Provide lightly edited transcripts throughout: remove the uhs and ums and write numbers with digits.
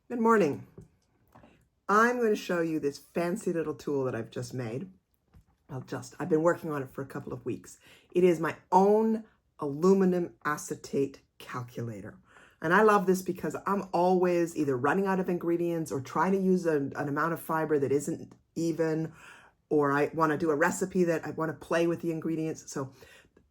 Good morning. I'm going to show you this fancy little tool that I've just made. I've been working on it for a couple of weeks. It is my own aluminum acetate calculator. And I love this because I'm always either running out of ingredients or trying to use an amount of fiber that isn't even, or I want to do a recipe that I want to play with the ingredients. So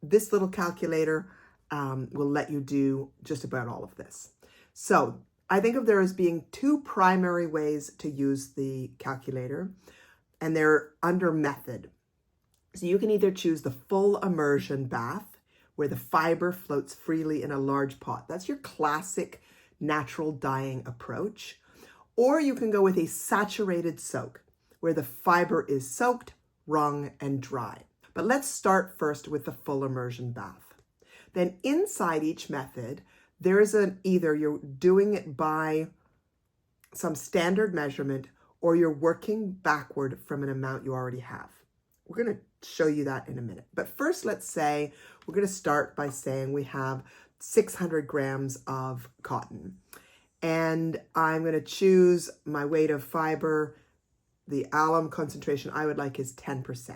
this little calculator will let you do just about all of this. So I think of there as being two primary ways to use the calculator, and they're under method. So you can either choose the full immersion bath, where the fiber floats freely in a large pot. That's your classic natural dyeing approach. Or you can go with a saturated soak, where the fiber is soaked, wrung, and dry. But let's start first with the full immersion bath. Then inside each method, there is either you're doing it by some standard measurement or you're working backward from an amount you already have. We're going to show you that in a minute. But first, let's say we're going to start by saying we have 600 grams of cotton. And I'm going to choose my weight of fiber. The alum concentration I would like is 10%.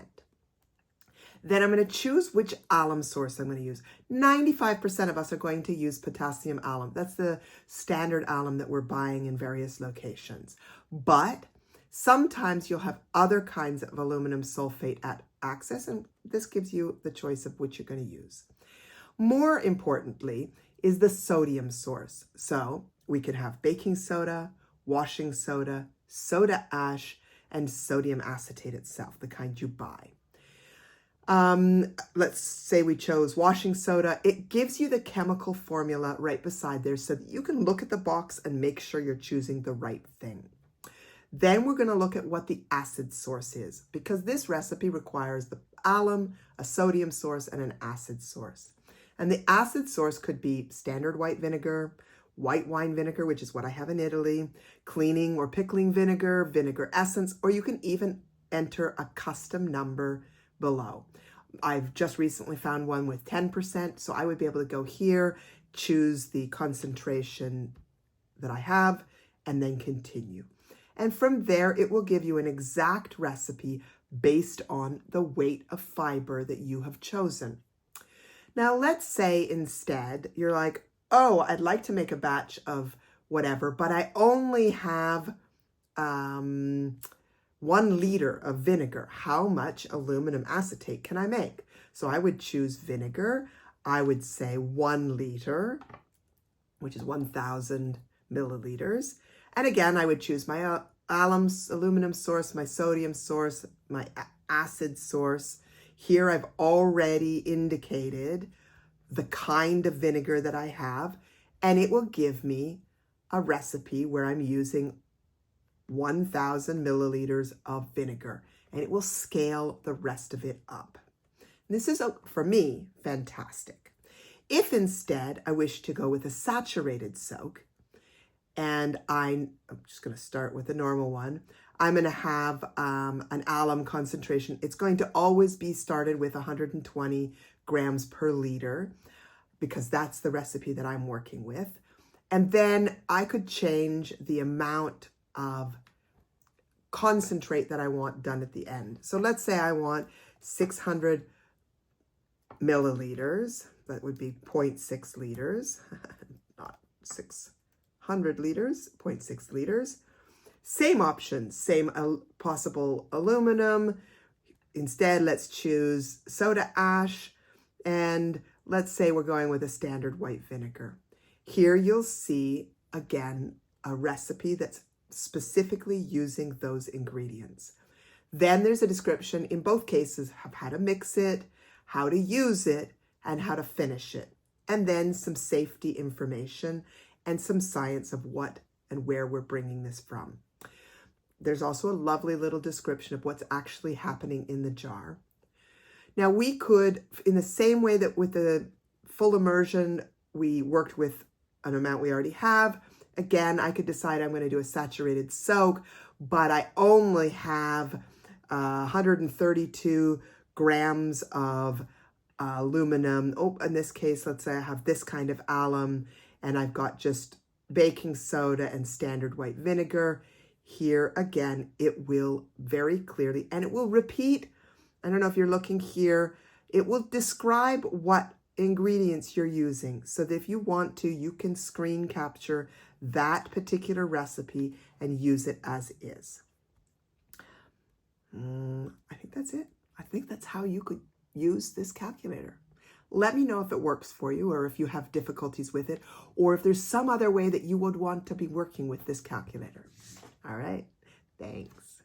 Then I'm going to choose which alum source I'm going to use. 95% of us are going to use potassium alum. That's the standard alum that we're buying in various locations. But sometimes you'll have other kinds of aluminum sulfate at access, and this gives you the choice of which you're going to use. More importantly is the sodium source. So we could have baking soda, washing soda, soda ash, and sodium acetate itself, the kind you buy. Let's say we chose washing soda. It gives you the chemical formula right beside there so that you can look at the box and make sure you're choosing the right thing. Then we're going to look at what the acid source is, because this recipe requires the alum, a sodium source, and an acid source. And the acid source could be standard white vinegar, white wine vinegar, which is what I have in Italy, cleaning or pickling vinegar, vinegar essence, or you can even enter a custom number below. I've just recently found one with 10%, so I would be able to go here, choose the concentration that I have, and then continue. And from there, it will give you an exact recipe based on the weight of fiber that you have chosen. Now, let's say instead you're like, oh, I'd like to make a batch of whatever, but I only have 1 liter of vinegar. How much aluminum acetate can I make? So I would choose vinegar. I would say 1 liter, which is 1,000 milliliters. And again, I would choose my aluminum source, my sodium source, my acid source. Here I've already indicated the kind of vinegar that I have, and it will give me a recipe where I'm using 1,000 milliliters of vinegar, and it will scale the rest of it up. This is, for me, fantastic. If instead I wish to go with a saturated soak, and I'm just going to start with the normal one, I'm going to have an alum concentration. It's going to always be started with 120 grams per liter, because that's the recipe that I'm working with. And then I could change the amount of concentrate that I want done at the end. So let's say I want 600 milliliters. That would be 0.6 liters, not 600 liters, 0.6 liters. Same options, same possible aluminum. Instead, let's choose soda ash, and let's say we're going with a standard white vinegar. Here you'll see, again, a recipe that's specifically using those ingredients. Then there's a description in both cases of how to mix it, how to use it, and how to finish it. And then some safety information and some science of what and where we're bringing this from. There's also a lovely little description of what's actually happening in the jar. Now we could, in the same way that with the full immersion, we worked with an amount we already have. Again, I could decide I'm going to do a saturated soak, but I only have 132 grams of aluminum. Oh, in this case, let's say I have this kind of alum, and I've got just baking soda and standard white vinegar. Here again, it will very clearly, and it will repeat. I don't know if you're looking here, it will describe what ingredients you're using, so that if you want to, you can screen capture that particular recipe and use it as is. I think that's it. I think that's how you could use this calculator. Let me know if it works for you, or if you have difficulties with it, or if there's some other way that you would want to be working with this calculator. All right, thanks.